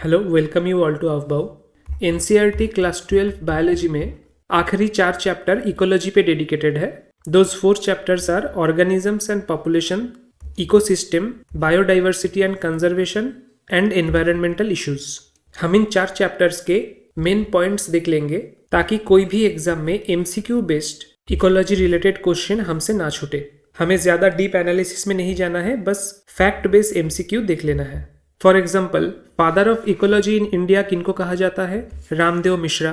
Hello, welcome you all to अवबाउ। NCERT class 12 biology में आखिरी 4 चैप्टर इकोलॉजी पे डेडिकेटेड है। Those 4 chapters are organisms and population, ecosystem, biodiversity and conservation and environmental issues. हम इन 4 chapters के main points देख लेंगे ताकि कोई भी एग्जाम में MCQ based ecology related question हमसे ना छूटे। हमें ज़्यादा डीप एनालिसिस में नहीं जाना है, बस फैक्ट बेस्ड एमसीक्यू देख लेना है। For example, father of ecology in India किनको कहा जाता है? रामदेव मिश्रा।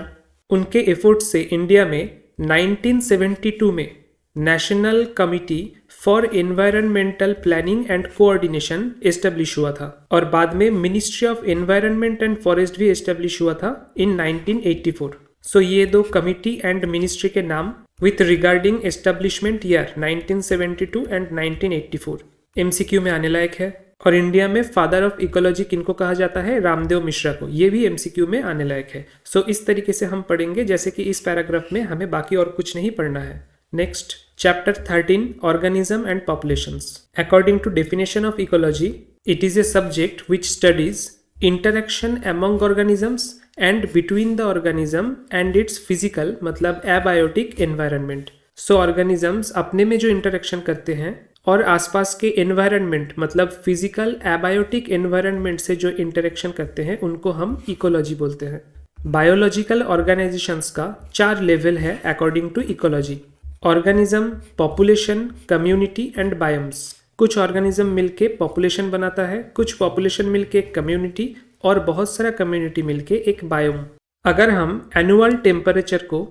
उनके एफर्ट्स से इंडिया में 1972 में national committee for environmental planning and coordination establish हुआ था और बाद में ministry of environment and forest भी एस्टेब्लिश हुआ था इन 1984। सो ये दो कमिटी एंड मिनिस्ट्री के नाम with regarding establishment year 1972 and 1984 MCQ में आने लायक है। और इंडिया में फादर ऑफ इकोलॉजी किनको कहा जाता है? रामदेव मिश्रा को। ये भी एमसीक्यू में आने लायक है। सो इस तरीके से हम पढ़ेंगे जैसे कि इस पैराग्राफ में हमें बाकी और कुछ नहीं पढ़ना है। Next, chapter 13, organism and populations. According to definition of ecology, it is a subject which studies interaction among organisms and between the organism and its physical मतलब एबायोटिक एनवायरनमेंट। सो ऑर्गेनिजम्स अपने में जो इंटरेक्शन करते हैं और आसपास के environment मतलब फिजिकल एबायोटिक एनवायरनमेंट से जो इंटरेक्शन करते हैं उनको हम इकोलॉजी बोलते हैं। बायोलॉजिकल ऑर्गेनाइजेशंस का 4 लेवल है according to ecology: organism, population, community and biomes. कुछ ऑर्गेनिज्म मिलके पॉपुलेशन बनाता है, कुछ पॉपुलेशन मिलके एक कम्युनिटी और बहुत सारा कम्युनिटी मिलके एक बायोम। अगर हम एनुअल टेम्परेचर को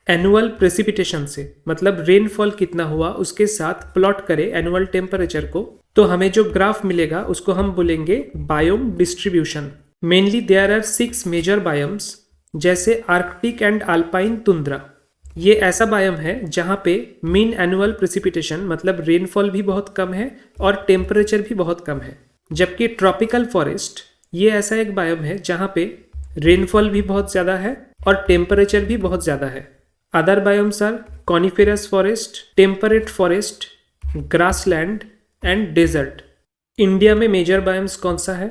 एनुअल प्रेसिपिटेशन से मतलब रेनफॉल कितना हुआ उसके साथ प्लॉट करें एनुअल टेम्परेचर को, तो हमें जो ग्राफ मिलेगा उसको हम बोलेंगे biome distribution. Mainly there are 6 major biomes, जैसे आर्कटिक एंड अल्पाइन तुंद्रा। ये ऐसा बायोम है जहाँ पे मीन एनुअल प्रेसिपिटेशन मतलब रेनफॉल भी बहुत कम है और टेम्परेचर भी बहुत कम है। जबकि ट्रॉपिकल फॉरेस्ट ये ऐसा एक बायोम है जहाँ पे रेनफॉल भी बहुत ज़्यादा है और टेम्परेचर भी बहुत ज़्यादा है। Other biomes are coniferous forest, temperate forest, grassland and desert. India में मेजर बायोम्स कौन सा है?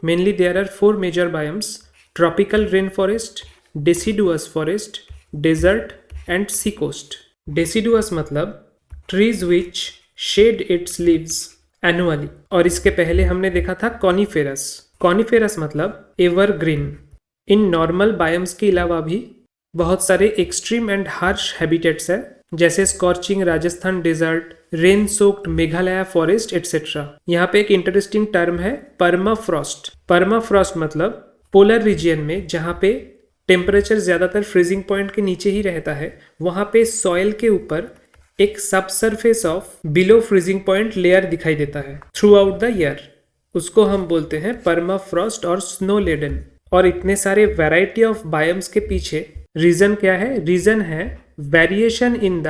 Mainly there are 4 major biomes: tropical rain forest, deciduous forest, desert and sea coast. Deciduous मतलब trees which shed its leaves annually, और इसके पहले हमने देखा था कॉनिफेरस। कॉनिफेरस मतलब एवरग्रीन। इन नॉर्मल बायोम्स के अलावा भी बहुत सारे एक्सट्रीम एंड हार्श हैबिटेट्स है, जैसे scorching Rajasthan desert, rain soaked Meghalaya forest etcetera. यहाँ पे एक इंटरेस्टिंग टर्म है परमाफ्रॉस्ट। परमाफ्रॉस्ट मतलब पोलर रीजियन में जहाँ पे टेम्परेचर ज़्यादातर फ्रीजिंग पॉइंट के नीचे ही रहता है, वहाँ पे सॉइल के ऊपर एक subsurface of below freezing point layer दिखाई देता है थ्रू आउट द ईयर। उसको हम बोलते हैं परमाफ्रॉस्ट और स्नो लेडन। और इतने सारे वैरायटी ऑफ बायोम्स के पीछे रीजन क्या है? रीजन है variation in the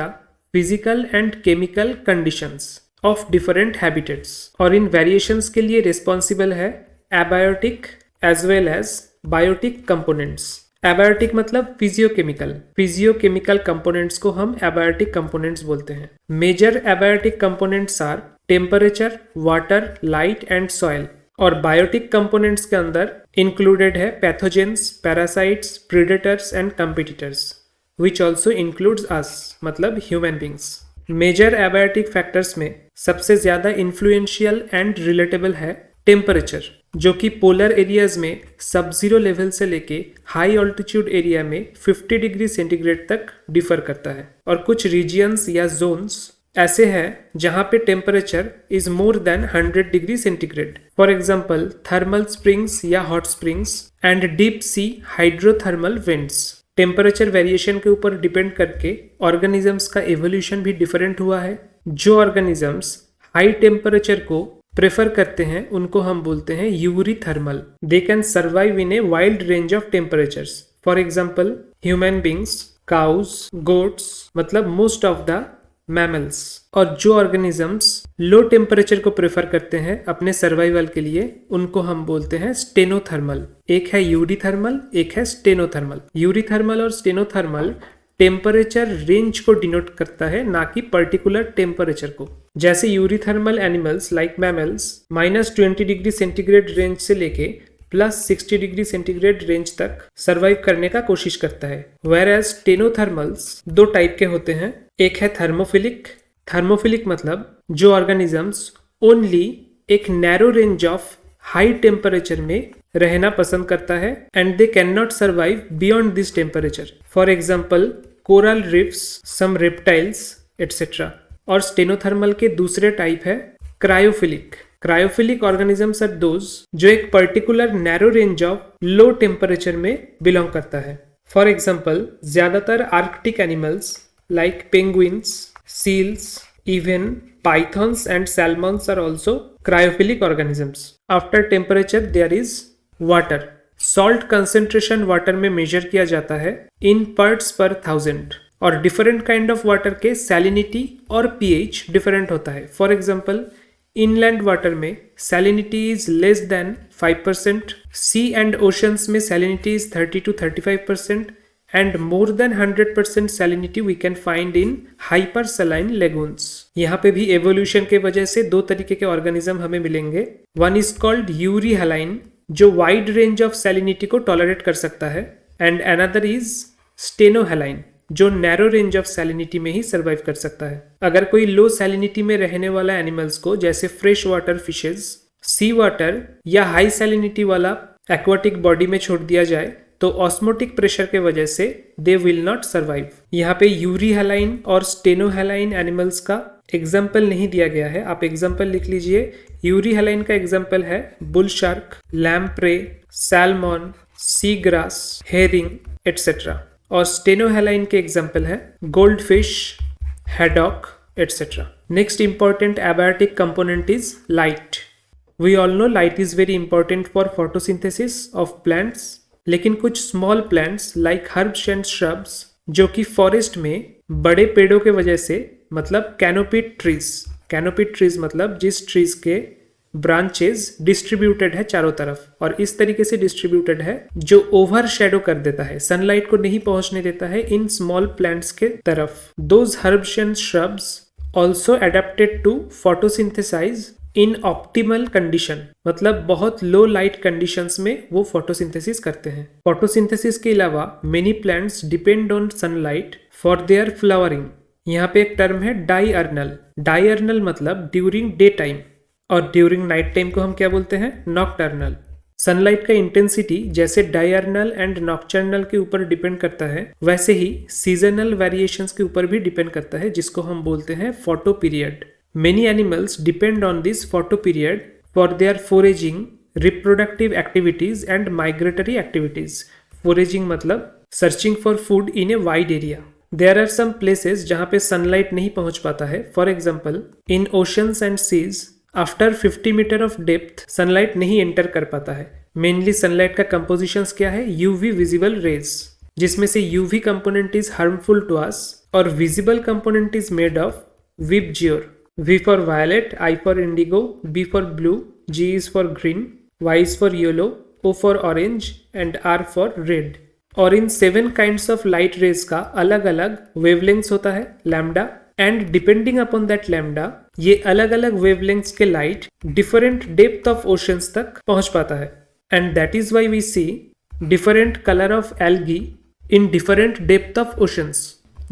physical and chemical conditions of different habitats. और इन वेरिएशंस के लिए रिस्पॉन्सिबल है abiotic as well as biotic components. Abiotic मतलब फिजियोकेमिकल कंपोनेंट्स को हम एबायोटिक कंपोनेंट्स बोलते हैं। Major abiotic components are temperature, water, light and soil. और बायोटिक कंपोनेंट्स के अंदर इंक्लूडेड है pathogens, parasites, predators and competitors, which also includes us मतलब human beings. Major abiotic factors में सबसे ज़्यादा इन्फ्लुएंशियल एंड रिलेटेबल है टेम्परेचर, जो कि पोलर एरियाज में सब जीरो लेवल से लेके हाई ऑल्टीट्यूड एरिया में 50 डिग्री सेंटीग्रेड तक डिफर करता है। और कुछ रीजियंस या जोन्स ऐसे हैं जहाँ पे temperature is more than 100 degree centigrade. For example, thermal springs या hot springs and deep sea hydrothermal vents. Temperature variation के ऊपर डिपेंड करके ऑर्गेनिजम्स का एवोल्यूशन भी डिफरेंट हुआ है। जो ऑर्गेनिजम्स हाई टेम्परेचर को प्रेफर करते हैं उनको हम बोलते हैं eurythermal. They can survive in a wild range of temperatures. For example, human beings, cows, goats मतलब मोस्ट ऑफ द मैमल्स। और जो ऑर्गेनिजम्स लो टेम्परेचर को प्रेफर करते हैं अपने सर्वाइवल के लिए उनको हम बोलते हैं स्टेनोथर्मल। एक है यूरीथर्मल, एक है स्टेनोथर्मल। यूरीथर्मल और स्टेनोथर्मल टेम्परेचर रेंज को डिनोट करता है, ना कि पर्टिकुलर टेम्परेचर को। जैसे eurythermal animals like mammals -20 degree centigrade range से लेके प्लस 60 डिग्री सेंटीग्रेड रेंज तक सर्वाइव करने का कोशिश करता है। वेयर एज टेनोथर्मल्स दो टाइप के होते हैं, एक है थर्मोफिलिक मतलब जो ऑर्गेनिजम्स ओनली एक narrow range of high temperature में रहना पसंद करता है and they can not survive beyond this temperature. For example coral reefs, some reptiles etcetera. और स्टेनोथर्मल के दूसरे टाइप है क्रायोफिलिक ऑर्गेनिजम्स आर दोज जो एक particular narrow range of low temperature में बिलोंग करता है। फॉर एग्जाम्पल ज्यादातर Arctic animals like penguins, seals, even pythons and salmons are also cryophilic organisms. After temperature there is water. Salt concentration water में measure किया जाता है in parts per thousand और different kind of water के salinity और pH different होता है। For example, inland water में salinity is less than 5%, sea and oceans में salinity is 30 to 35%, and more than 100% salinity we can find in hypersaline lagoons. यहाँ पे भी evolution के वजह से दो तरीके के ऑर्गेनिज्म हमें मिलेंगे। वन इज कॉल्ड यूरीहलाइन जो वाइड रेंज ऑफ सैलिनिटी को टॉलरेट कर सकता है, एंड अनदर इज स्टेनोहलाइन जो नैरो रेंज ऑफ सैलिनिटी में ही सर्वाइव कर सकता है। अगर कोई लो सैलिनिटी में रहने वाला एनिमल्स को जैसे फ्रेश वाटर फिशेज, सी वाटर या हाई सैलिनिटी वाला एक्वाटिक बॉडी में छोड़ दिया जाए तो ऑस्मोटिक प्रेशर के वजह से दे विल नॉट सर्वाइव। यहाँ पे यूरीहलाइन और स्टेनोहलाइन एनिमल्स का एग्जाम्पल नहीं दिया गया है, आप एग्जाम्पल लिख लीजिए। यूरीहलाइन का एग्जाम्पल है bull shark, lamprey, salmon, sea grass, herring etcetera. और स्टेनोहलाइन के एग्जाम्पल है gold fish, haddock etcetera. Next important abiotic component is light. We all know light is very important for photosynthesis of plants, लेकिन कुछ small plants like herbs and shrubs जो कि forest में बड़े पेड़ों के वजह से मतलब कैनोपीड ट्रीज मतलब जिस ट्रीज के ब्रांचेस डिस्ट्रीब्यूटेड है चारों तरफ और इस तरीके से डिस्ट्रीब्यूटेड है जो ओवर शेडो कर देता है, सनलाइट को नहीं पहुंचने देता है इन स्मॉल प्लांट्स के तरफ। Those herbs and shrubs also adapted to photosynthesize in optimal condition मतलब बहुत लो लाइट कंडीशंस में वो फोटोसिंथेसिस करते हैं। फोटोसिंथेसिस के अलावा many plants depend on sunlight for their flowering. यहाँ पे एक टर्म है डायर्नल मतलब ड्यूरिंग डे टाइम और ड्यूरिंग नाइट टाइम को हम क्या बोलते हैं, नॉक्टर्नल। सनलाइट का इंटेंसिटी जैसे डायर्नल एंड नॉक्टर्नल के ऊपर डिपेंड करता है, वैसे ही सीजनल वेरिएशंस के ऊपर भी डिपेंड करता है जिसको हम बोलते हैं photo period. Many animals depend on this photoperiod for their foraging, reproductive activities and migratory activities. Foraging मतलब searching for food in a wide area. There are some places जहाँ पे sunlight नहीं पहुँच पाता है। For example, in oceans and seas, after 50 meter of depth, sunlight नहीं enter कर पाता है। Mainly sunlight का compositions क्या है, UV visible rays, जिसमें से UV component is harmful to us और visible component is made of VIBGYOR. V for violet, I for indigo, B for blue, G is for green, Y is for yellow, O for orange and R for red. और इन 7 kinds of light rays का अलग अलग wavelengths होता है lambda, and depending upon that lambda ये अलग अलग wavelengths के light different depth of oceans तक पहुंच पाता है, and that is why we see different color of algae in different depth of oceans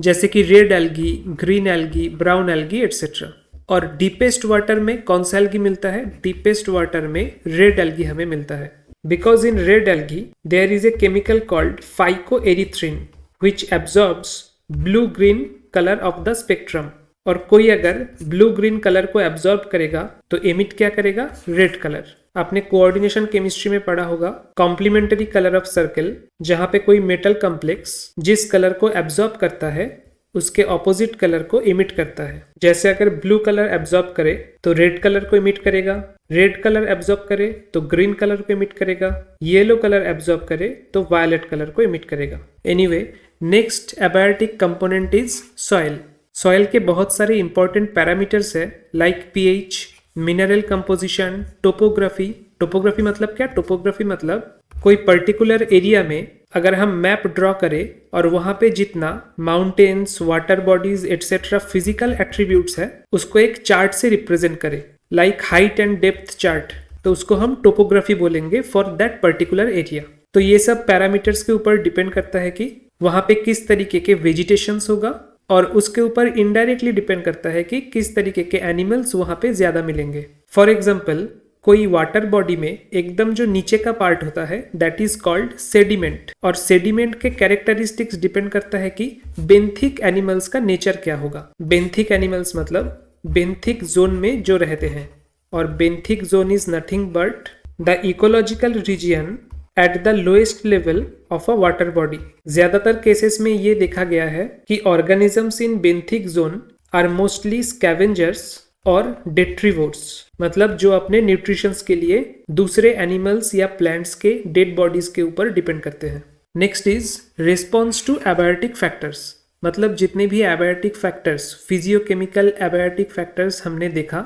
जैसे कि red algae, green algae, brown algae etcetera. और डीपेस्ट वाटर में कौन सा एल्गी मिलता है, डीपेस्ट वाटर में रेड एल्गी हमें मिलता है। Because in red algae there is a chemical called phycoerythrin which absorbs blue green colour of the spectrum. और कोई अगर ब्लू ग्रीन कलर को एब्जॉर्ब करेगा तो एमिट क्या करेगा, रेड कलर। आपने कोऑर्डिनेशन केमिस्ट्री में पढ़ा होगा कॉम्प्लीमेंटरी कलर ऑफ सर्कल, जहां पे कोई मेटल कॉम्प्लेक्स जिस कलर को एब्जॉर्ब करता है उसके ऑपोजिट कलर को इमिट करता है। जैसे अगर ब्लू कलर एब्जॉर्ब करे तो रेड कलर को इमिट करेगा, रेड कलर एब्जॉर्ब करे तो ग्रीन कलर को इमिट करेगा, येलो कलर एब्जॉर्ब करे तो वायलेट कलर को इमिट करेगा। Anyway, next abiotic component is soil. Soil के बहुत सारे इंपॉर्टेंट पैरामीटर्स है like pH, mineral composition, topography. Topography मतलब क्या, टोपोग्राफी मतलब कोई पर्टिकुलर एरिया में अगर हम मैप ड्रॉ करें और वहां पे जितना mountains, water bodies etcetera physical attributes है उसको एक चार्ट से रिप्रेजेंट करें, like height and depth chart. तो उसको हम टोपोग्राफी बोलेंगे फॉर दैट पर्टिकुलर एरिया। तो ये सब पैरामीटर्स के ऊपर डिपेंड करता है कि वहां पे किस तरीके के वेजिटेशंस होगा, और उसके ऊपर इनडायरेक्टली डिपेंड करता है कि किस तरीके के एनिमल्स वहां पे ज्यादा मिलेंगे। फॉर एग्जाम्पल, कोई वाटर बॉडी में एकदम जो नीचे का पार्ट होता है दैट इज कॉल्ड सेडिमेंट, और सेडिमेंट के कैरेक्टरिस्टिक्स डिपेंड करता है कि बेंथिक एनिमल्स का नेचर क्या होगा। बेंथिक एनिमल्स मतलब बेंथिक जोन में जो रहते हैं, और benthic zone is nothing but the ecological region at the lowest level of a water body. ज्यादातर केसेस में ये देखा गया है कि organisms in benthic zone are mostly scavengers और डेट्रीवोर्स, मतलब जो अपने न्यूट्रिशंस के लिए दूसरे एनिमल्स या प्लांट्स के डेड बॉडीज के ऊपर डिपेंड करते हैं। Next is response to abiotic factors, मतलब जितने भी abiotic factors, physiochemical abiotic factors हमने देखा,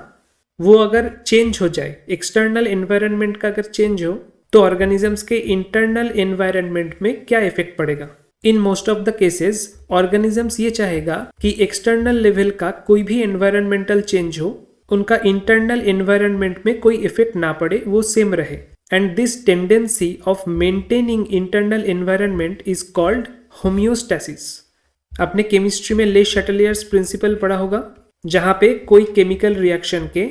वो अगर चेंज हो जाए, एक्सटर्नल एनवायरनमेंट का अगर चेंज हो, तो ऑर्गेनिजम्स के इंटरनल एनवायरनमेंट में क्या इफेक्ट पड़ेगा। In most of the cases organisms ये चाहेगा कि एक्सटर्नल लेवल का कोई भी एनवायरनमेंटल चेंज हो, उनका इंटरनल एनवायरनमेंट में कोई इफेक्ट ना पड़े, वो सेम रहे। And this tendency of maintaining internal environment is called homeostasis. आपने केमिस्ट्री में ले शैटेलियर्स प्रिंसिपल पढ़ा होगा, जहां पे कोई केमिकल रिएक्शन के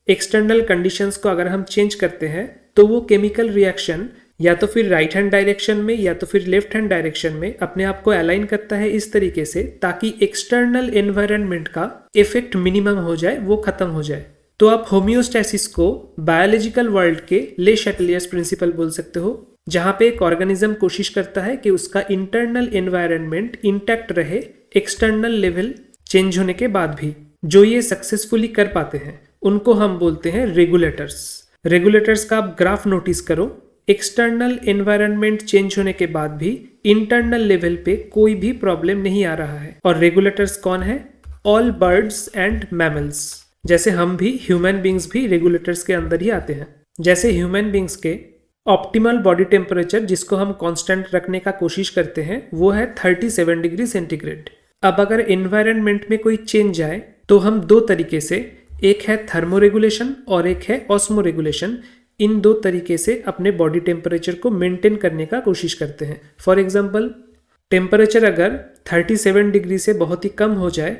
एक्सटर्नल कंडीशंस को अगर हम चेंज करते हैं तो वो केमिकल रिएक्शन या तो फिर राइट हैंड डायरेक्शन में या तो फिर लेफ्ट हैंड डायरेक्शन में अपने आप को अलाइन करता है इस तरीके से ताकि एक्सटर्नल एनवायरनमेंट का इफेक्ट मिनिमम हो जाए, वो खत्म हो जाए। तो आप होम्योस्टैसिस को बायोलॉजिकल वर्ल्ड के ले शैटेलियर्स प्रिंसिपल बोल सकते हो, जहां पे एक ऑर्गेनिज्म कोशिश करता है कि उसका इंटरनल एनवायरनमेंट इंटैक्ट रहे एक्सटर्नल लेवल चेंज होने के बाद भी। जो ये सक्सेसफुली कर पाते हैं उनको हम बोलते हैं रेगुलेटर्स। रेगुलेटर्स का आप ग्राफ नोटिस करो, एक्सटर्नल एनवायरनमेंट चेंज होने के बाद भी इंटरनल लेवल पे कोई भी प्रॉब्लम नहीं आ रहा है। और रेगुलेटर्स कौन है? All birds and mammals. जैसे हम भी, ह्यूमन बींग्स भी रेगुलेटर्स के अंदर ही आते हैं। जैसे ह्यूमन बींग्स के ऑप्टिमल बॉडी टेम्परेचर जिसको हम कांस्टेंट रखने का कोशिश करते हैं वो है 37 डिग्री सेंटीग्रेड। अब अगर एनवायरनमेंट में कोई चेंज आए तो हम दो तरीके से, एक है थर्मो रेगुलेशन और एक है ऑस्मो रेगुलेशन, इन दो तरीके से अपने बॉडी टेम्परेचर को मेंटेन करने का कोशिश करते हैं। फॉर एग्जांपल, टेम्परेचर अगर 37 डिग्री से बहुत ही कम हो जाए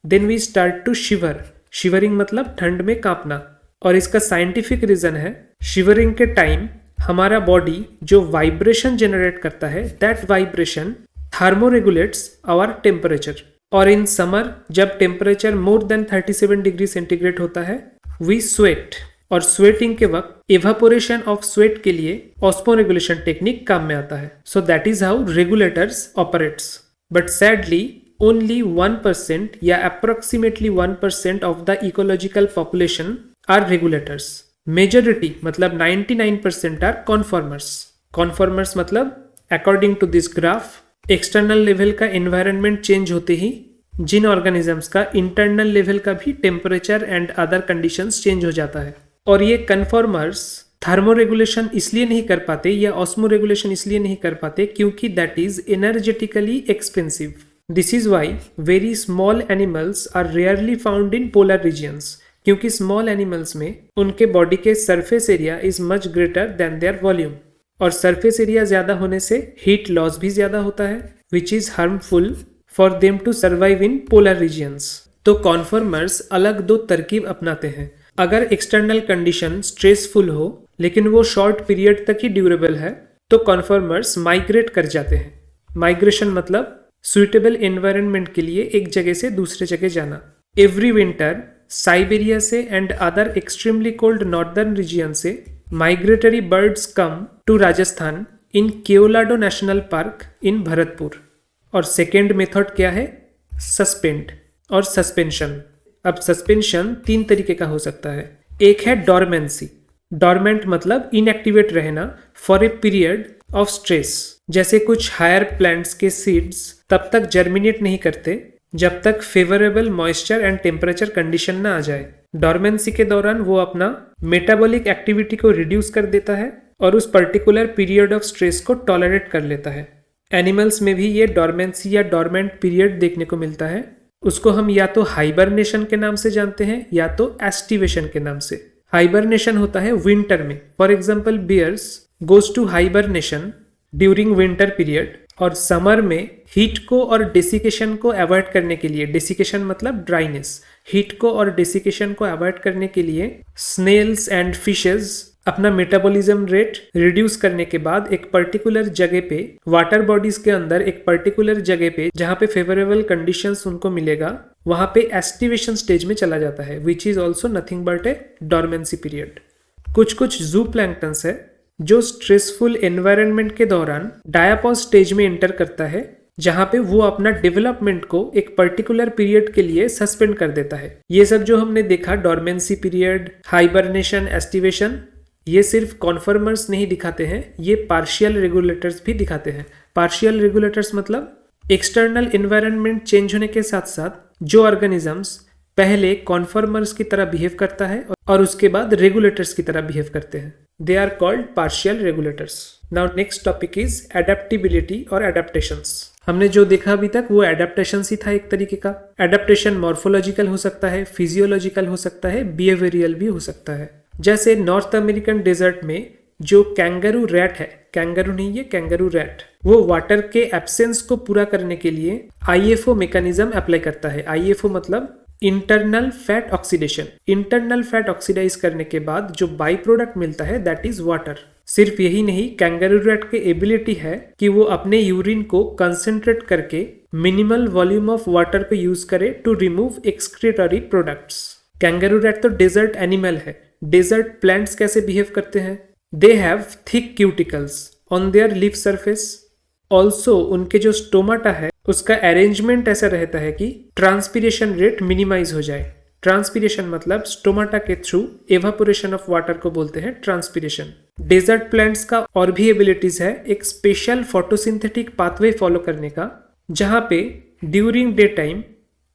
then we start to shiver. Shivering मतलब ठंड में कांपना, और इसका साइंटिफिक रीजन है शिवरिंग के टाइम हमारा बॉडी जो वाइब्रेशन जनरेट करता है that vibration thermoregulates our temperature. और इन समर जब temperature more than 37 degree centigrade होता है वी स्वेट, और स्वेटिंग के वक्त इवापोरेशन ऑफ स्वेट के लिए ऑस्मो रेगुलेशन टेक्निक काम में आता है। So that is how regulators operates. But sadly only 1% या approximately 1% of the ecological population are regulators. Majority मतलब 99% आर कॉन्फॉर्मर्स। कॉन्फॉर्मर्स मतलब according to this graph external level का एनवायरनमेंट चेंज होते ही जिन ऑर्गेनिजम्स का इंटरनल लेवल का भी temperature and other conditions change हो जाता है। और ये कन्फॉर्मर्स थर्मो रेगुलेशन इसलिए नहीं कर पाते या ऑस्मो रेगुलेशन इसलिए नहीं कर पाते क्योंकि that is energetically expensive. This is why very small animals are rarely found in polar regions, क्योंकि स्मॉल एनिमल्स में उनके बॉडी के surface area is much greater than their volume, और सरफेस एरिया ज्यादा होने से हीट लॉस भी ज्यादा होता है which is harmful for them to survive in polar regions. तो कॉन्फॉर्मर्स अलग दो तरकीब अपनाते हैं। अगर एक्सटर्नल कंडीशन स्ट्रेसफुल हो लेकिन वो शॉर्ट पीरियड तक ही ड्यूरेबल है तो कॉन्फॉर्मर्स माइग्रेट कर जाते हैं। माइग्रेशन मतलब सुइटेबल एनवायरनमेंट के लिए एक जगह से दूसरे जगह जाना। एवरी विंटर साइबेरिया से and other extremely cold northern region से migratory birds come to Rajasthan in Keoladeo national park in Bharatpur. और सेकेंड मेथड क्या है? सस्पेंड और सस्पेंशन। अब सस्पेंशन तीन तरीके का हो सकता है। एक है डॉर्मेंसी। डॉर्मेंट मतलब इनएक्टिवेट रहना for a period of stress. जैसे कुछ हायर प्लांट्स के सीड्स तब तक जर्मिनेट नहीं करते जब तक favourable moisture and temperature condition ना आ जाए। डॉर्मेंसी के दौरान वो अपना मेटाबॉलिक एक्टिविटी को रिड्यूस कर देता है और उस पर्टिकुलर पीरियड ऑफ स्ट्रेस को टॉलरेट कर लेता है। एनिमल्स में भी ये डॉर्मेंसी या डॉर्मेंट पीरियड देखने को मिलता है। उसको हम या तो हाइबरनेशन के नाम से जानते हैं या तो एस्टिवेशन के नाम से। हाइबरनेशन होता है विंटर में। For example bears goes to hibernation during winter period. और समर में हीट को और डेसिकेशन को अवॉइड करने के लिए, डेसिकेशन मतलब ड्राइनेस, हीट को और डेसिकेशन को अवॉइड करने के लिए स्नेल्स एंड फिशेस अपना मेटाबॉलिज्म रेट रिड्यूस करने के बाद एक पर्टिकुलर जगह पे, वाटर बॉडीज के अंदर एक पर्टिकुलर जगह पे जहां पे फेवरेबल कंडीशंस उनको मिलेगा, वहां पे एस्टिवेशन स्टेज में चला जाता है, which is also nothing but A dormancy period. कुछ जू प्लैंक्टन्स है जो स्ट्रेसफुल एनवायरनमेंट के दौरान डायापॉज स्टेज में एंटर करता है, जहां पे वो अपना डेवलपमेंट को एक पर्टिकुलर पीरियड के लिए सस्पेंड कर देता है। ये सब जो हमने देखा, डॉर्मेंसी पीरियड, हाइबरनेशन, एस्टिवेशन, ये सिर्फ कॉन्फर्मर्स नहीं दिखाते हैं, ये पार्शियल रेगुलेटर्स भी दिखाते हैं। पार्शियल रेगुलेटर्स मतलब एक्सटर्नल एनवायरनमेंट चेंज होने के साथ साथ जो ऑर्गेनिजम्स पहले कॉन्फर्मर्स की तरह बिहेव करता है और उसके बाद रेगुलेटर्स की तरह बिहेव करते हैं, they are called partial regulators. Now next topic is adaptability और एडेप्टेशंस। हमने जो देखा अभी तक वो एडेप्टेशन ही था एक तरीके का। एडेप्टेशन मॉर्फोलॉजिकल हो सकता है, फिजियोलॉजिकल हो सकता है, बिहेवियरल भी हो सकता है। जैसे नॉर्थ अमेरिकन डेजर्ट में जो कैंगरू रैट है, कैंगरू नहीं है कैंगरू रैट, वो वाटर के एब्सेंस को पूरा करने के लिए आईएफओ मैकेनिज्म अप्लाई करता है। आईएफओ मतलब internal fat oxidation. Internal fat oxidize करने के बाद जो बाई प्रोडक्ट मिलता है दैट इज वाटर। सिर्फ यही नहीं, कैंगरू रैट की एबिलिटी है कि वो अपने यूरिन को कंसंट्रेट करके मिनिमल वॉल्यूम ऑफ वाटर को यूज करे to remove excretory products. Kangaroo rat तो डेजर्ट एनिमल है। डेजर्ट प्लांट्स कैसे बिहेव करते हैं? They have thick cuticles on their leaf surface. Also उनके जो स्टोमाटा है उसका अरेंजमेंट ऐसा रहता है कि ट्रांसपीरेशन रेट मिनिमाइज हो जाए। ट्रांसपीरेशन मतलब स्टोमाटा के थ्रू एवापोरेशन ऑफ वाटर को बोलते हैं ट्रांसपीरेशन। डेजर्ट प्लांट्स का और भी एबिलिटीज है एक स्पेशल फोटोसिंथेटिक पाथवे फॉलो करने का, जहां पे ड्यूरिंग डे टाइम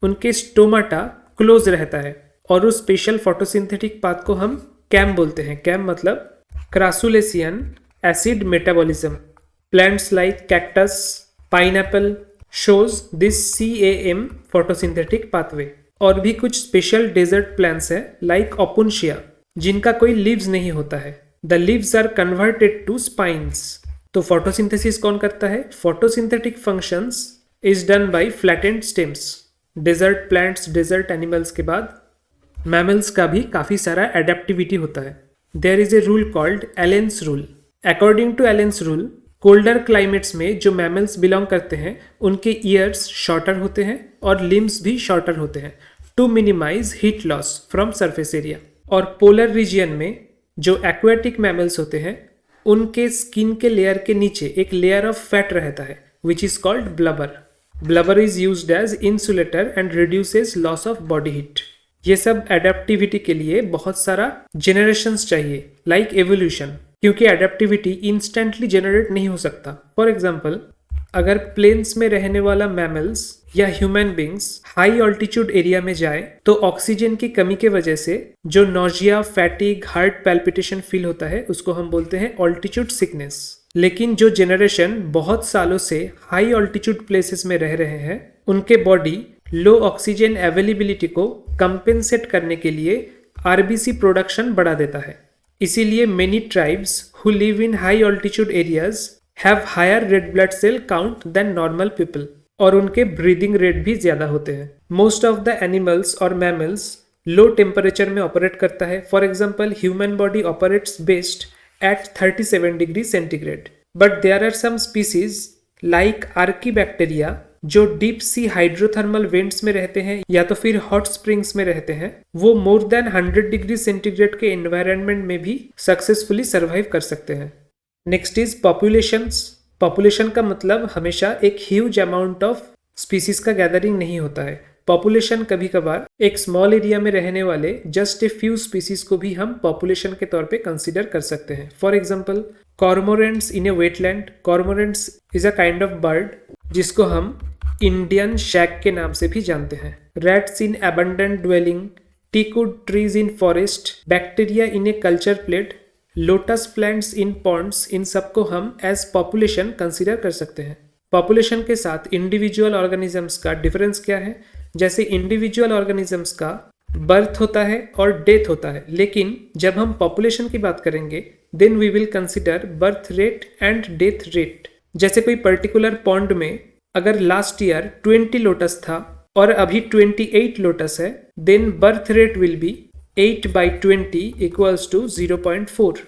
उनके स्टोमाटा क्लोज रहता है और उस स्पेशल फोटोसिंथेटिक पाथ को हम कैम बोलते हैं। कैम मतलब crassulacean acid metabolism. Plants like cactus, pineapple shows this CAM photosynthetic pathway। और भी कुछ स्पेशल डेजर्ट प्लांट्स है लाइक ओपुनशिया, जिनका कोई लीव्स नहीं होता है। The leaves are converted to spines. तो फोटोसिंथेसिस कौन करता है? Photosynthetic functions is done by flattened stems. Desert plants, desert animals के बाद मैमल्स का भी काफी सारा एडेप्टिविटी होता है। There is a rule called Allen's rule. According to Allen's rule, colder climates में जो मैमल्स बिलोंग करते हैं उनके ईयर्स शॉर्टर होते हैं और लिम्स भी शॉर्टर होते हैं to minimize heat loss from surface area. और पोलर रीजियन में जो एक्वेटिक मैमल्स होते हैं उनके स्किन के लेयर के नीचे एक लेयर ऑफ फैट रहता है which is called blubber. Blubber is used as insulator and reduces loss of body heat. ये सब एडेप्टिविटी के लिए बहुत सारा जेनरेशंस चाहिए लाइक एवोल्यूशन, क्योंकि एडेप्टिविटी इंस्टेंटली जनरेट नहीं हो सकता। फॉर एग्जाम्पल, अगर प्लेन्स में रहने वाला मैमल्स या human beings high altitude area में जाए तो ऑक्सीजन की कमी के वजह से जो nausea, fatigue, heart palpitation feel होता है उसको हम बोलते हैं ऑल्टीट्यूड सिकनेस। लेकिन जो जेनरेशन बहुत सालों से हाई ऑल्टीट्यूड प्लेसेस में रह रहे हैं उनके बॉडी लो ऑक्सीजन अवेलेबिलिटी को कंपेंसेट करने के लिए आरबीसी प्रोडक्शन बढ़ा देता है। इसीलिए many tribes who live in high altitude areas have higher red blood cell count than normal people, और उनके ब्रीदिंग रेट भी ज्यादा होते हैं। मोस्ट ऑफ द एनिमल्स और मैमल्स लो टेम्परेचर में ऑपरेट करता है। For example, human body operates best at 37 degree centigrade, but there are some species like archaebacteria जो डीप सी हाइड्रोथर्मल वेंट्स में रहते हैं या तो फिर हॉट स्प्रिंग्स में रहते हैं, वो मोर देन 100 डिग्री सेंटीग्रेड के एनवायरनमेंट में भी सक्सेसफुली सर्वाइव कर सकते हैं। Next is populations. पॉपुलेशन का मतलब हमेशा एक ह्यूज अमाउंट ऑफ स्पीसीज का गैदरिंग नहीं होता है। पॉपुलेशन कभी कभार एक स्मॉल एरिया में रहने वाले जस्ट ए फ्यू स्पीसीज को भी हम पॉपुलेशन के तौर पे कंसीडर कर सकते हैं। For example, cormorants in A wetland. Cormorants is a kind of bird जिसको हम इंडियन शैक के नाम से भी जानते हैं। Rats in abundant dwelling, teakwood trees in forest, bacteria in a culture plate, lotus plants in ponds, इन सबको हम एज पॉपुलेशन कंसीडर कर सकते हैं। पॉपुलेशन के साथ इंडिविजुअल ऑर्गेनिजम्स का डिफरेंस क्या है? जैसे इंडिविजुअल ऑर्गेनिजम्स का बर्थ होता है और डेथ होता है, लेकिन जब हम पॉपुलेशन की बात करेंगे then we will consider birth rate and death rate. जैसे कोई पर्टिकुलर पॉन्ड में अगर लास्ट ईयर 20 लोटस था और अभी 28 लोटस है, then birth rate will be 8/20 equals to 0.4।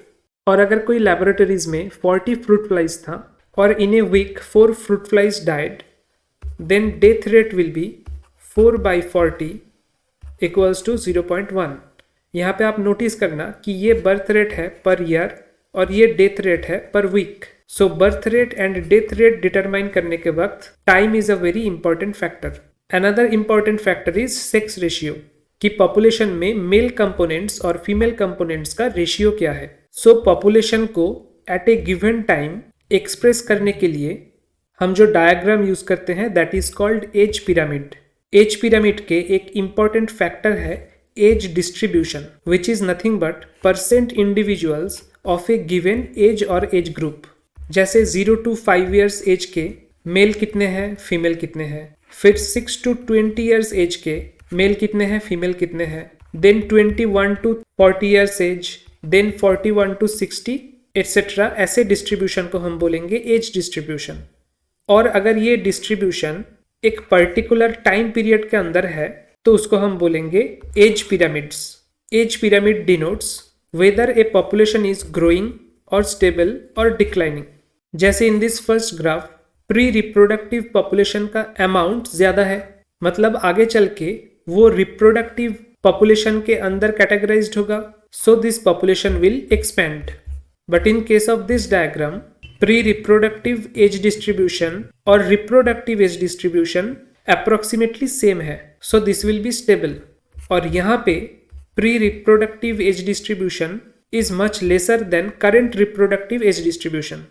और अगर कोई लैबोरेटरीज में 40 फ्रूट फ्लाइज था और in a week 4 fruit flies died, then death rate will be 4/40 equals to 0.1। यहाँ पे आप नोटिस करना कि ये बर्थ रेट है पर ईयर और ये डेथ रेट है per week. So birth rate and death rate determine करने के वक्त time is a very important factor. Another important factor is sex ratio, कि पॉपुलेशन में मेल कंपोनेंट्स और फीमेल कंपोनेंट्स का रेशियो क्या है। सो पॉपुलेशन को at a given time express करने के लिए हम जो डायग्राम यूज करते हैं that is called age pyramid. Age pyramid के एक इंपॉर्टेंट फैक्टर है age distribution, which is nothing but percent individuals of a given age और एज ग्रुप। जैसे 0 to 5 years एज के मेल कितने हैं, फीमेल कितने हैं, फिर 6 to 20 years एज के मेल कितने हैं, फीमेल कितने हैं, then 21 to 40 years age, then 41 to 60 etcetera. ऐसे डिस्ट्रीब्यूशन को हम बोलेंगे एज डिस्ट्रीब्यूशन। और अगर ये डिस्ट्रीब्यूशन एक पर्टिकुलर टाइम पीरियड के अंदर है तो उसको हम बोलेंगे age pyramids. Age pyramid denotes whether a population is growing और स्टेबल और डिक्लाइनिंग। जैसे in this first graph pre reproductive population का अमाउंट ज्यादा है, मतलब आगे चल के वो रिप्रोडक्टिव पॉपुलेशन के अंदर कैटेगराइज्ड होगा, so this population will expand. But in case of this diagram pre reproductive age distribution और reproductive age distribution approximately same है, so this will be stable. और यहाँ पे pre reproductive age distribution is much lesser than current reproductive age distribution,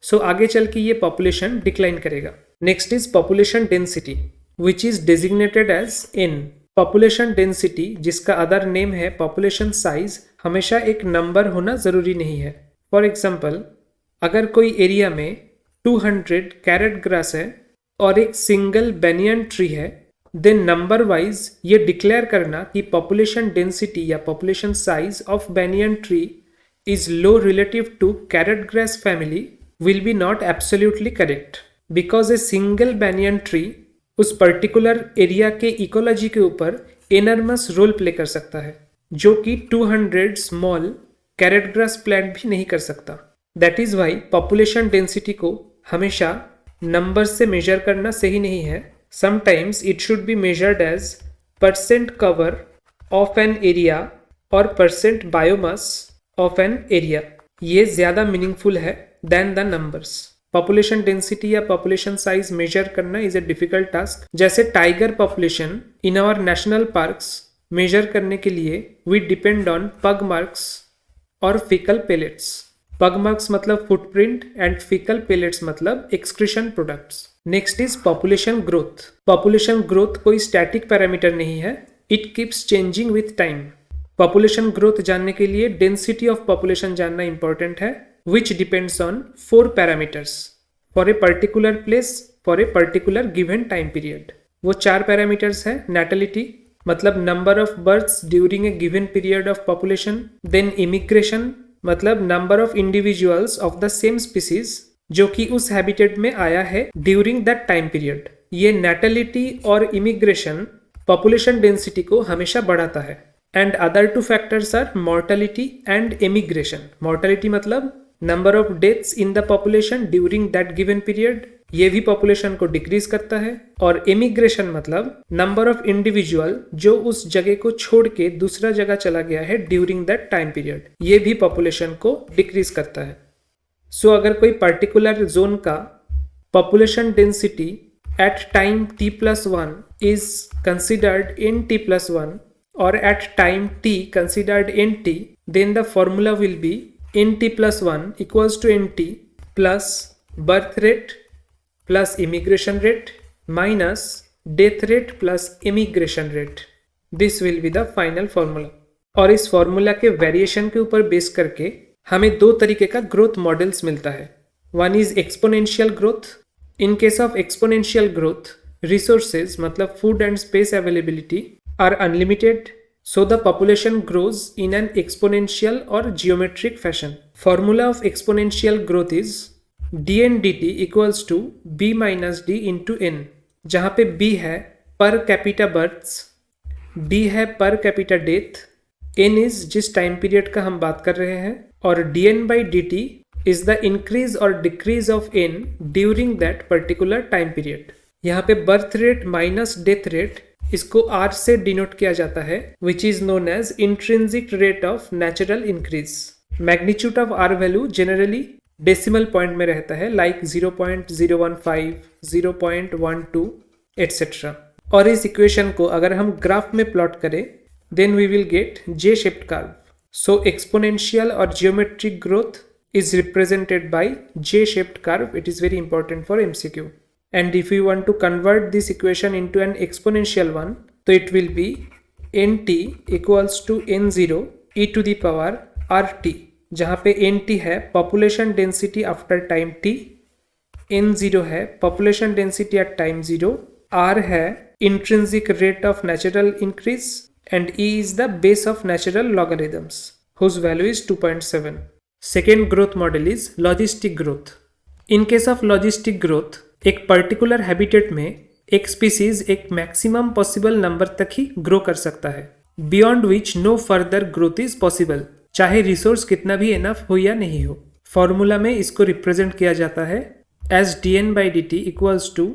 so आगे चल के ये population decline करेगा। Next is population density which is designated as N. Population density, जिसका other name है पॉपुलेशन साइज, हमेशा एक नंबर होना जरूरी नहीं है। फॉर एग्जाम्पल, अगर कोई एरिया में 200 कैरेट ग्रास है और एक सिंगल बेनियन ट्री है, देन नंबर वाइज ये डिक्लेयर करना कि पॉपुलेशन डेंसिटी या population size of banyan tree is low relative two carrot grass family will be not absolutely correct, because a single banyan tree उस particular area के ecology के ऊपर एनर्मस role play कर सकता है, जो कि 200 स्मॉल कैरेट ग्रास प्लांट भी नहीं कर सकता। That is why population density को हमेशा नंबर से मेजर करना सही नहीं है। Sometimes it should be measured as percent cover of an area और percent biomass of an area. ये ज्यादा मीनिंगफुल है than the numbers. Population density या पॉपुलेशन साइज मेजर करना इज ए डिफिकल्ट टास्क। जैसे tiger population in our national parks measure करने के लिए we depend on pug marks और फीकल पेलेट्स। पग मार्क्स मतलब फुटप्रिंट एंड फीकल पेलेट्स मतलब excretion products. Next is population growth. Population growth कोई static parameter नहीं है, it keeps changing with time. Population growth जानने के लिए डेंसिटी ऑफ पॉपुलेशन जानना इंपॉर्टेंट है, which depends on 4 parameters for a particular place for a particular given time period। वो 4 parameters है। natality मतलब number of births during a given period of population, then immigration मतलब number of individuals of the same species जो कि उस habitat में आया है during that time period। ये natality और immigration population density को हमेशा बढ़ाता है। and other 2 factors are mortality and emigration। mortality मतलब number of deaths in the population during that given period, ये भी पॉपुलेशन को डिक्रीज करता है। और इमिग्रेशन मतलब नंबर ऑफ इंडिविजुअल जो उस जगह को छोड़ के दूसरा जगह चला गया है ड्यूरिंग दैट टाइम पीरियड, ये भी पॉपुलेशन को डिक्रीज करता है। सो अगर कोई पर्टिकुलर जोन का population density at time t+1 is considered in t+1 और at time t considered in t, then the formula will be nt+1 equals to nt plus birth rate plus immigration rate minus death rate plus immigration rate। This will be the final formula। और इस formula के variation के ऊपर base करके हमें 2 तरीके का growth models मिलता है। One is exponential growth. In case of exponential growth, resources मतलब food and space availability are unlimited So the population grows in an exponential or geometric fashion. Formula of exponential growth is dn dt equals to b minus d into n, जहाँ पे b है per capita births, d है per capita death, n is जिस time period का हम बात कर रहे हैं, और dn by dt is the increase or decrease of n during that particular time period. यहाँ पे birth rate minus death rate, इसको R से डिनोट किया जाता है, which is known as intrinsic rate of natural increase. Magnitude of R value generally decimal point में रहता है, लाइक 0.015, 0.12 एटसेट्रा. और इस इक्वेशन को अगर हम ग्राफ में प्लॉट करें, then we will get J shaped curve. So exponential और geometric growth is represented by J-shaped curve. It is very important for MCQ. And if we want to convert this equation into an exponential one, so it will be nt equals to n0 e to the power rt, जहाँ पे nt है population density after time t, n0 है population density at time 0, r है intrinsic rate of natural increase, and e is the base of natural logarithms, whose value is 2.7. Second growth model is logistic growth. In case of logistic growth, एक particular habitat में एक species एक maximum possible number तक ही grow कर सकता है, beyond which no further growth is possible, चाहे resource कितना भी एनफ हो या नहीं हो. फॉर्मूला में इसको रिप्रेजेंट किया जाता है as dn by dt equals to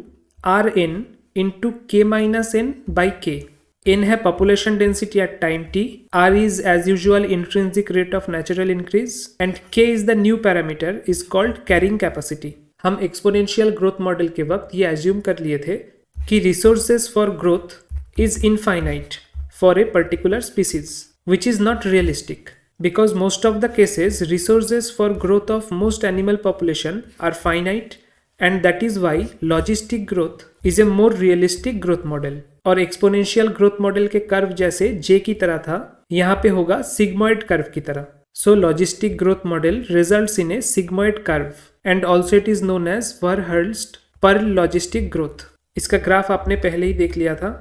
rn into k minus n by k. n है population density at time t, r is as usual intrinsic rate of natural increase, and k is the new parameter is called carrying capacity. हम exponential growth model के वक्त ये assume कर लिए थे कि resources for growth is infinite for a particular species, which is not realistic, because most of the cases resources for growth of most animal population are finite, and that is why logistic growth is a more realistic growth model. और exponential growth model के curve जैसे जे की तरह था, यहाँ पे होगा sigmoid curve की तरह. So logistic growth model results in a sigmoid curve, and also it is known as Verhulst Pearl logistic growth. इसका ग्राफ आपने पहले ही देख लिया था.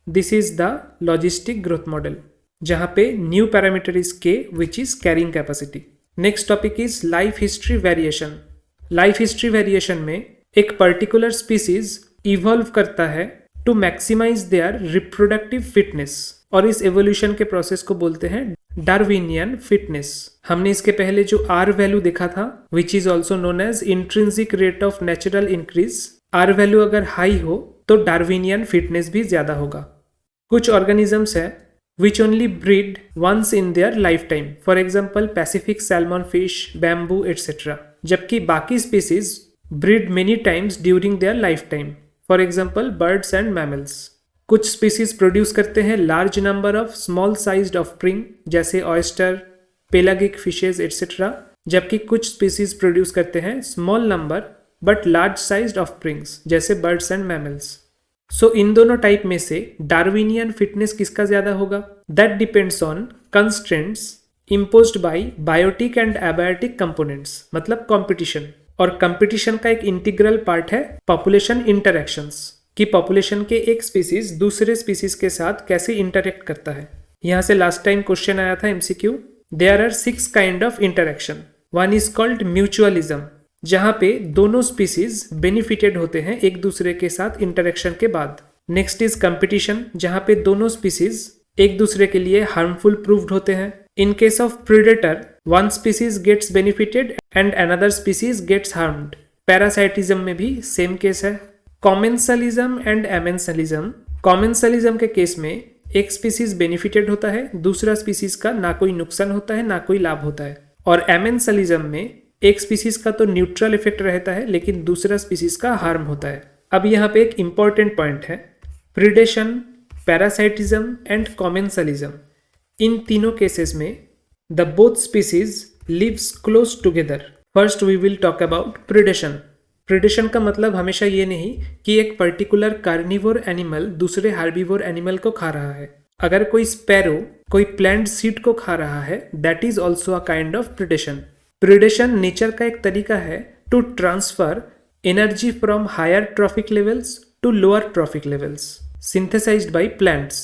This is the logistic growth model, जहाँ पे new parameter is K which is carrying capacity. Next topic is life history variation. Life history variation में एक पर्टिकुलर स्पीसीज इवॉल्व करता है to maximize their reproductive fitness, और इस evolution के process को बोलते हैं डार्विनियन फिटनेस. हमने इसके पहले जो आर वैल्यू देखा था, which is also known as intrinsic rate of natural increase. R value अगर हाई हो तो डार्विनियन फिटनेस भी ज्यादा होगा. कुछ ऑर्गेनिजम्स है which only breed once in their life time, for example Pacific salmon fish, bamboo etcetera, जबकि बाकी species breed many times during their life time, for example birds and mammals. कुछ species produce करते हैं large number of small sized offspring, जैसे oyster, pelagic fishes etcetera, जबकि कुछ species produce करते हैं small number but large sized offsprings, जैसे birds and mammals. So in दोनों टाइप में से डार्विनियन फिटनेस किसका ज्यादा होगा? That depends on constraints imposed by biotic and abiotic components, मतलब कंपटीशन. और कंपटीशन का एक इंटीग्रल पार्ट है पॉपुलेशन इंटरैक्शंस, कि पॉपुलेशन के एक स्पीसीज दूसरे स्पीसीज के साथ कैसे इंटरेक्ट करता है. यहाँ से लास्ट टाइम क्वेश्चन आया था MCQ. There are 6 kind of interaction. One is called mutualism, जहाँ पे दोनों स्पीसीज बेनिफिटेड होते हैं एक दूसरे के साथ इंटरेक्शन के बाद. नेक्स्ट इज कंपटीशन, जहाँ पे दोनों स्पीसीज एक दूसरे के लिए हार्मफुल प्रूव्ड होते हैं. In case of predator, one species gets benefited and another species gets harmed. Parasitism में भी सेम केस है. Commensalism and amensalism. Commensalism के केस में एक स्पीसीज बेनिफिटेड होता है, दूसरा स्पीसीज का ना कोई नुकसान होता है ना कोई लाभ होता है. और amensalism में एक स्पीसीज का तो न्यूट्रल इफेक्ट रहता है लेकिन दूसरा स्पीसीज का हार्म होता है. अब यहाँ पे एक इंपॉर्टेंट पॉइंट है, प्रिडेशन, पैरासाइटिज्म एंड कॉमेंसलिज्म. इन तीनों केसेस में the both species lives close together. First we will talk about predation. Predation का मतलब हमेशा ये नहीं कि एक पर्टिकुलर कार्निवोर एनिमल दूसरे हार्बिवोर एनिमल को खा रहा है. अगर कोई स्पैरो कोई प्लांट सीड को खा रहा है, that is also a kind of predation. Predation nature का एक तरीका है to transfer energy from higher trophic levels to lower trophic levels, synthesised by plants.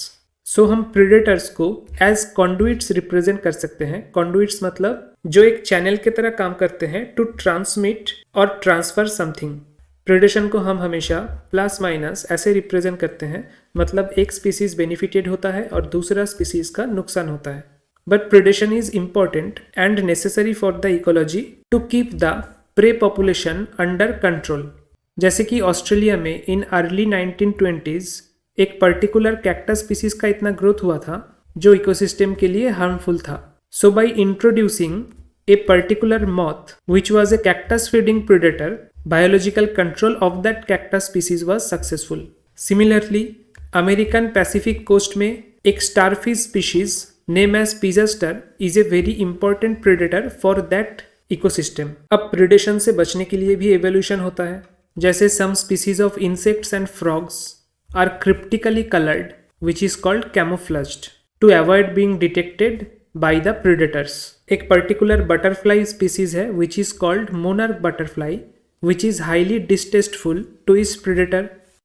So हम प्रेडेटर्स को एज कॉन्डुइट्स रिप्रेजेंट कर सकते हैं। कॉन्डुइट्स मतलब जो एक चैनल की तरह काम करते हैं टू ट्रांसमिट और ट्रांसफर समथिंग। प्रेडेशन को हम हमेशा प्लस माइनस ऐसे रिप्रेजेंट करते हैं, मतलब एक स्पीसीज बेनिफिटेड होता है और दूसरा स्पीसीज का नुकसान होता है। But predation is important and necessary for the ecology to keep the prey population under control. जैसे कि ऑस्ट्रेलिया में इन अर्ली 1920s एक पर्टिकुलर कैक्टस स्पीसीज का इतना ग्रोथ हुआ था जो इकोसिस्टम के लिए हार्मफुल था। So by introducing a particular moth which was a cactus feeding predator, biological control of that cactus species was successful. Similarly, American Pacific coast में एक starfish species named as Pisaster is a very important predator for that ecosystem. अब predation से बचने के लिए भी evolution होता है, जैसे some species of insects and frogs are cryptically colored, which is called camouflaged, to avoid being detected by the predators. एक particular butterfly species है which is called monarch butterfly, which is highly distasteful to its predator.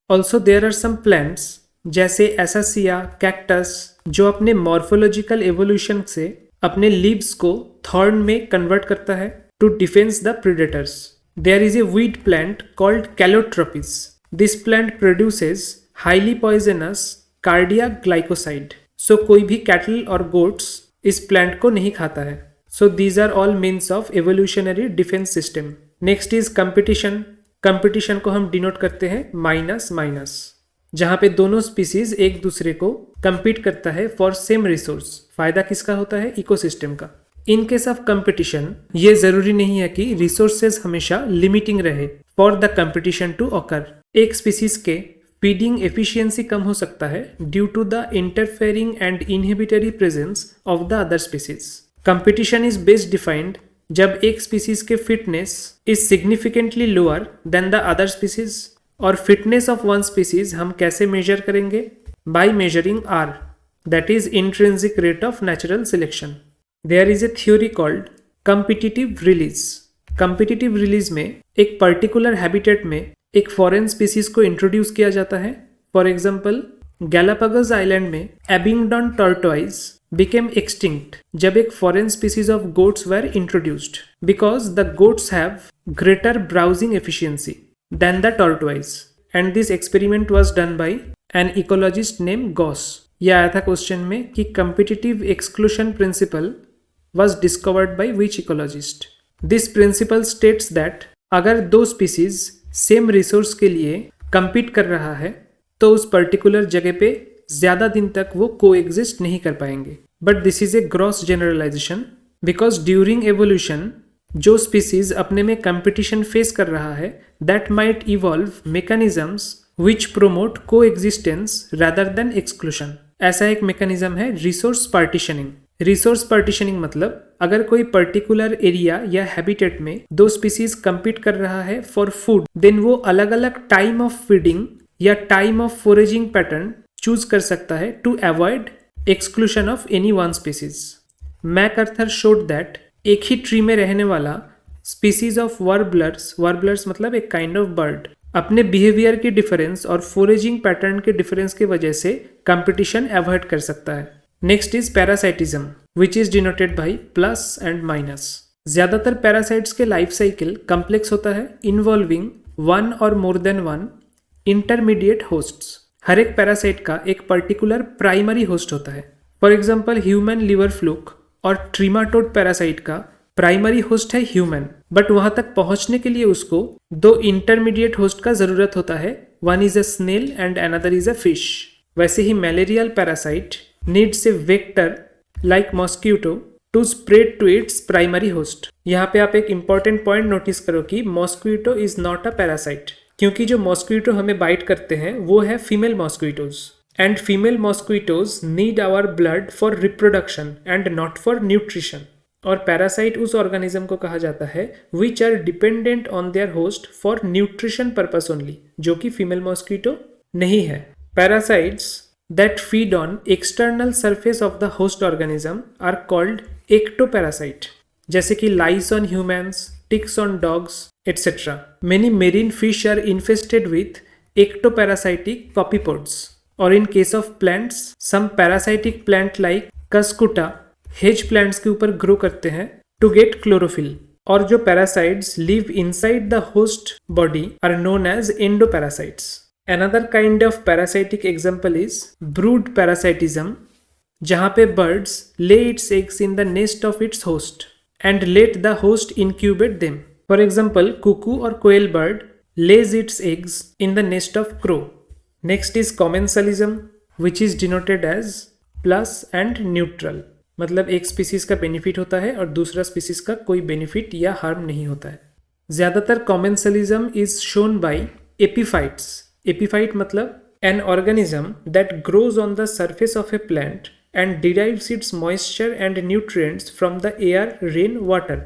Also there are some plants जैसे एसासिया, cactus जो अपने morphological evolution से अपने leaves को thorn में convert करता है to defence the predators. There is a weed plant called Calotropis. This plant produces highly poisonous cardiac glycoside. So कोई भी कैटल और गोट्स इस प्लांट को नहीं खाता है। So these are all means of evolutionary defense system. Next is competition. Competition को हम डिनोट करते हैं माइनस माइनस, जहां पे दोनों स्पीसीज एक दूसरे को कंपीट करता है फॉर सेम रिसोर्स। फायदा किसका होता है? इकोसिस्टम का। इन केस ऑफ कंपटीशन ये जरूरी नहीं है कि रिसोर्सेज हमेशा लिमिटिंग रहे for the competition to occur. एक स्पीसीज के फीडिंग एफिशिएंसी कम हो सकता है due to the interfering and inhibitory presence of the other species. Competition is best defined जब एक स्पीसीज के fitness is significantly lower than the other species. और फिटनेस ऑफ वन स्पीसीज हम कैसे मेजर करेंगे? By measuring R, that is intrinsic rate of natural selection. There is a theory called competitive release. Competitive release में एक particular habitat में एक foreign species को introduce किया जाता है। फॉर एग्जाम्पल गैलापागोस आइलैंड में एबिंगडन टॉर्टोइज became extinct जब एक foreign species of goats were introduced because the goats have greater browsing efficiency than the tortoise, and this experiment was done by an ecologist named Goss. यह आया था question में कि competitive exclusion principle was discovered by which ecologist? This principle states that अगर दो species same resource के लिए compete कर रहा है तो उस particular जगह पे ज्यादा दिन तक वो कोएग्जिस्ट नहीं कर पाएंगे। But this is a gross generalization because during evolution जो स्पीसीज अपने में कंपटीशन फेस कर रहा है that might evolve mechanisms which promote coexistence rather than exclusion. ऐसा एक मैकेनिज्म है रिसोर्स पार्टीशनिंग। रिसोर्स पार्टीशनिंग मतलब अगर कोई पर्टिकुलर एरिया या हैबिटेट में दो स्पीसीज कंपीट कर रहा है फॉर फूड, देन वो अलग अलग टाइम ऑफ फीडिंग या time of foraging pattern choose कर सकता है to avoid exclusion of any one species. MacArthur showed that एक ही ट्री में रहने वाला स्पीसीज ऑफ वर्बलर्स, वर्बलर्स मतलब एक काइंड ऑफ बर्ड, अपने बिहेवियर के डिफरेंस और फोरेजिंग पैटर्न के डिफरेंस की वजह से कंपटीशन अवॉइड कर सकता है। Next is parasitism which is denoted by plus and minus. ज्यादातर पैरासाइट्स के लाइफ साइकिल कम्प्लेक्स होता है इन्वॉल्विंग वन और more than one intermediate hosts. हर एक पैरासाइट का एक पर्टिकुलर प्राइमरी होस्ट होता है। For example human liver fluke और ट्रीमाटोड पैरासाइट का प्राइमरी होस्ट है ह्यूमन, बट वहां तक पहुंचने के लिए उसको दो इंटरमीडिएट होस्ट का जरूरत होता है, one is a snail and another is a fish. वैसे ही malarial parasite needs a vector like mosquito to spread to its primary host. यहाँ पे आप एक इंपॉर्टेंट पॉइंट नोटिस करो कि mosquito is not a parasite, क्योंकि जो मॉस्क्यूटो हमें बाइट करते हैं वो है female mosquitoes, and female mosquitoes need our blood for reproduction and not for nutrition. और पैरासाइट उस ऑर्गेनिज्म को कहा जाता है which are dependent on their host for nutrition purpose only, जो कि फीमेल मॉस्क्यूटो नहीं है। Parasites that feed on external surface of the host organism are called ectoparasite, जैसे कि lice on humans, ticks on dogs, etc. Many marine fish are infested with ectoparasitic copypods. और in case of plants some parasitic plant like cuscuta hedge plants के ऊपर grow करते हैं to get chlorophyll. और जो parasites live inside the host body are known as endoparasites. Another kind of parasitic example is brood parasitism, जहां पे birds lay its eggs in the nest of its host and let the host incubate them. For example cuckoo और कोयल bird lays its eggs in the nest of crow. Next is commensalism, which is denoted as plus and neutral. मतलब एक species का benefit होता है और दूसरा species का कोई बेनिफिट या हार्म नहीं होता है। ज्यादातर commensalism is shown by epiphytes. Epiphyte मतलब an organism that grows on the surface of a plant and derives its moisture and nutrients from the air, rain, water.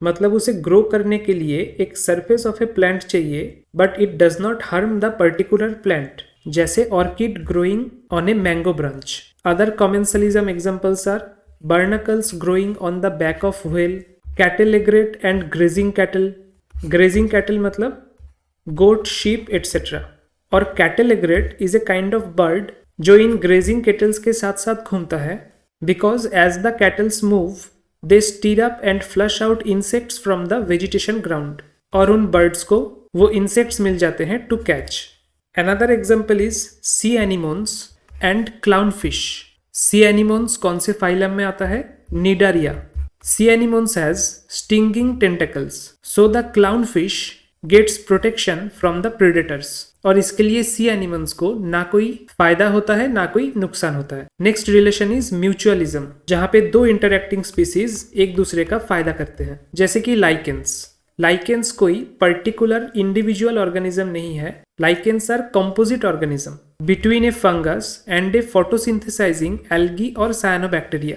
मतलब उसे ग्रो करने के लिए एक सरफेस ऑफ ए प्लांट चाहिए but it does not harm the particular plant, जैसे orchid growing on a mango branch. Other commensalism examples are barnacles growing on the back of whale, cattle egret and grazing cattle. Grazing cattle मतलब goat, sheep etc. और cattle egret is a kind of bird जो इन grazing cattles के साथ साथ घूमता है because as the cattles move they stir up and flush out insects from the vegetation ground. और उन birds को वो insects मिल जाते हैं to catch. Another example is sea anemones and clownfish. Sea anemones कौन से फाइलम में आता है? Cnidaria. Sea anemones has stinging tentacles, so the clownfish gets protection from the predators. और इसके लिए सी एनिमोन्स को ना कोई फायदा होता है ना कोई नुकसान होता है। नेक्स्ट रिलेशन इज म्यूचुअलिज्म, जहां पे दो इंटरैक्टिंग स्पीसीज एक दूसरे का फायदा करते हैं, जैसे कि लाइकेंस। लाइकेंस कोई पर्टिकुलर इंडिविजुअल ऑर्गेनिज्म नहीं है। Lichens are composite organism between a fungus and a photosynthesizing algae or cyanobacteria.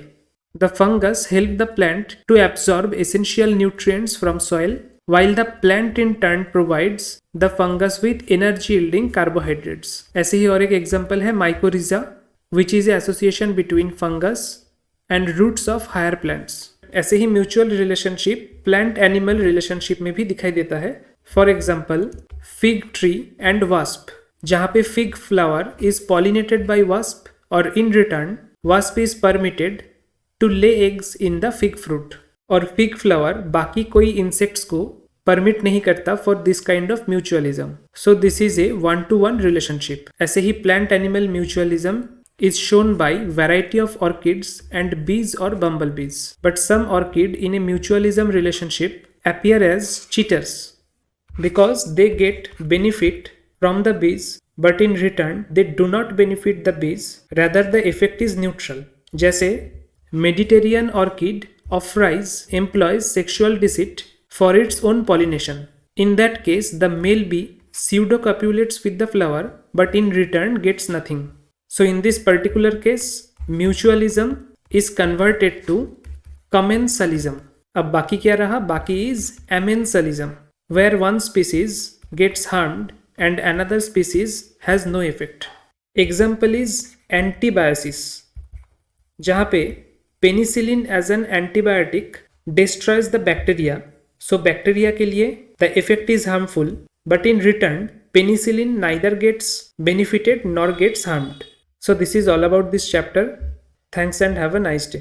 The fungus help the plant to absorb essential nutrients from soil, while the plant in turn provides the fungus with energy yielding carbohydrates. ऐसे ही और एक example है mycorrhiza, which is a association between fungus and roots of higher plants. ऐसे ही mutual relationship plant animal relationship में भी दिखाई देता है। For example fig tree and wasp, जहाँ पे fig flower is pollinated by wasp और in return wasp is permitted to lay eggs in the fig fruit. और फिग फ्लावर बाकी कोई इंसेक्ट्स को परमिट नहीं करता for this kind of mutualism. So this is a 1-to-1 relationship. ऐसे ही plant animal mutualism is shown by variety of orchids and bees or bumblebees. But some orchid in a mutualism relationship appear as cheaters because they get benefit from the bees, but in return they do not benefit the bees. Rather the effect is neutral. जैसे Mediterranean orchid of rice employs sexual deceit for its own pollination. In that case, the male bee pseudo-copulates with the flower, but in return gets nothing. So in this particular case, mutualism is converted to commensalism. अब बाकी क्या रहा? बाकी is amensalism, where one species gets harmed and another species has no effect. Example is antibiosis, जहाँ पे penicillin as an antibiotic destroys the bacteria. So bacteria के लिए the effect is harmful, but in return penicillin neither gets benefited nor gets harmed. So this is all about this chapter. Thanks and have a nice day.